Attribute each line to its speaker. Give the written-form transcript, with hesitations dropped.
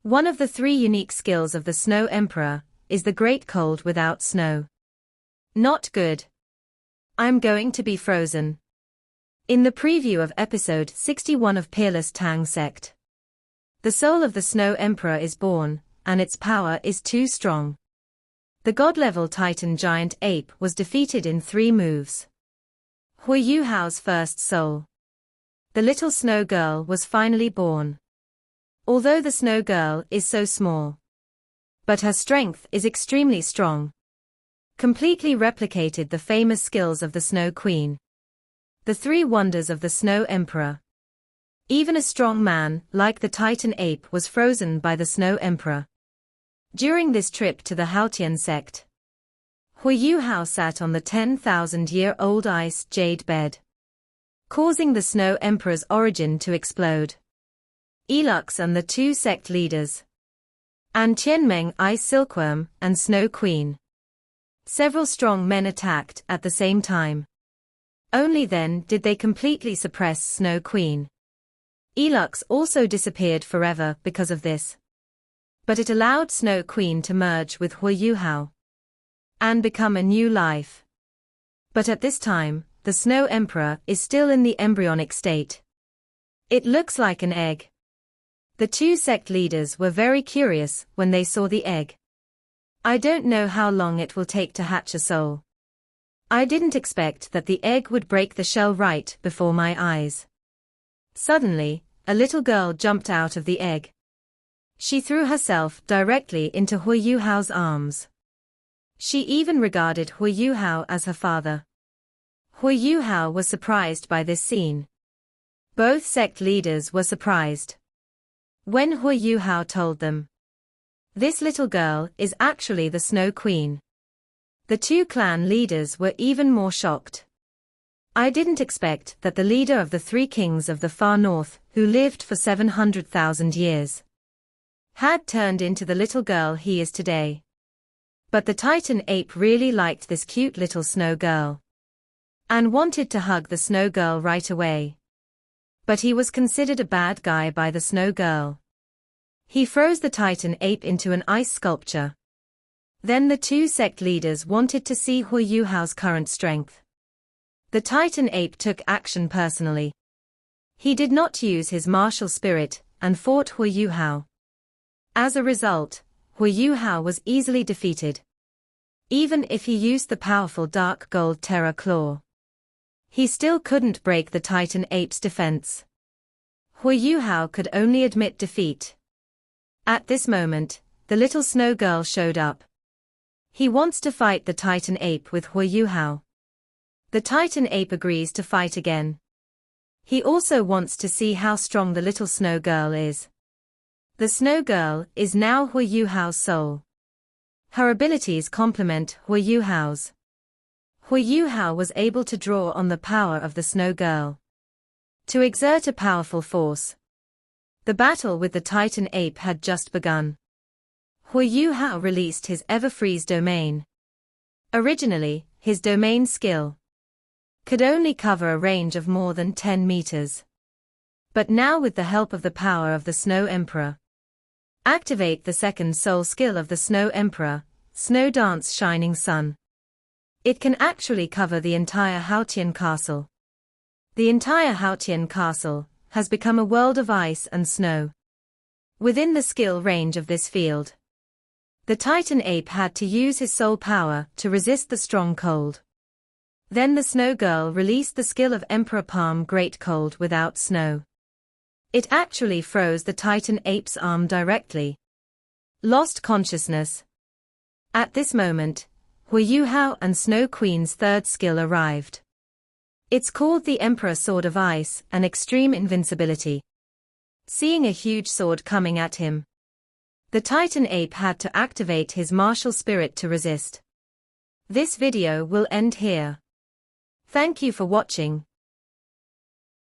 Speaker 1: One of the three unique skills of the Snow Emperor is the Great Cold without snow. Not good. I'm going to be frozen. In the preview of episode 61 of Peerless Tang Sect, the soul of the Snow Emperor is born, and its power is too strong. The god-level Titan giant ape was defeated in 3 moves. Hui Yuhao's first soul. The little snow girl was finally born. Although the snow girl is so small, but her strength is extremely strong. Completely replicated the famous skills of the Snow Queen. The 3 wonders of the Snow Emperor. Even a strong man, like the Titan ape, was frozen by the Snow Emperor. During this trip to the Haotian sect, Hui Yuhao sat on the 10,000-year-old ice jade bed, causing the Snow Emperor's origin to explode. Elux and the 2 sect leaders, and Tianmeng Ice Silkworm and Snow Queen. Several strong men attacked at the same time. Only then did they completely suppress Snow Queen. Elux also disappeared forever because of this. But it allowed Snow Queen to merge with Hui Yuhao and become a new life. But at this time, the Snow Emperor is still in the embryonic state. It looks like an egg. The 2 sect leaders were very curious when they saw the egg. I don't know how long it will take to hatch a soul. I didn't expect that the egg would break the shell right before my eyes. Suddenly, a little girl jumped out of the egg. She threw herself directly into Hui Yuhao's arms. She even regarded Hui Yuhao as her father. Hui Yuhao was surprised by this scene. Both sect leaders were surprised when Hui Yuhao told them, "This little girl is actually the Snow Queen." The 2 clan leaders were even more shocked. I didn't expect that the leader of the 3 kings of the far north, who lived for 700,000 years, had turned into the little girl he is today. But the Titan ape really liked this cute little snow girl and wanted to hug the snow girl right away. But he was considered a bad guy by the snow girl. He froze the Titan ape into an ice sculpture. Then the 2 sect leaders wanted to see Hui Yuhao's current strength. The Titan ape took action personally. He did not use his martial spirit and fought Hui Yuhao. As a result, Hui Yuhao was easily defeated. Even if he used the powerful dark gold terror claw, he still couldn't break the Titan ape's defense. Hui Yuhao could only admit defeat. At this moment, the little snow girl showed up. He wants to fight the Titan ape with Hui Yuhao. The Titan ape agrees to fight again. He also wants to see how strong the little snow girl is. The snow girl is now Hui Yuhao's soul. Her abilities complement Hui Yuhao's. Hui Yuhao was able to draw on the power of the snow girl to exert a powerful force. The battle with the Titan ape had just begun. Hui Yuhao released his Ever-Freeze domain. Originally, his domain skill could only cover a range of more than 10 meters. But now, with the help of the power of the Snow Emperor, activate the second soul skill of the Snow Emperor, Snow Dance Shining Sun. It can actually cover the entire Haotian castle. The entire Haotian castle has become a world of ice and snow. Within the skill range of this field, the Titan ape had to use his soul power to resist the strong cold. Then the snow girl released the skill of Emperor Palm Great Cold without snow. It actually froze the Titan ape's arm directly. Lost consciousness. At this moment, Hui Yuhao and Snow Queen's third skill arrived. It's called the Emperor Sword of Ice and Extreme Invincibility. Seeing a huge sword coming at him, the Titan ape had to activate his martial spirit to resist. This video will end here. Thank you for watching.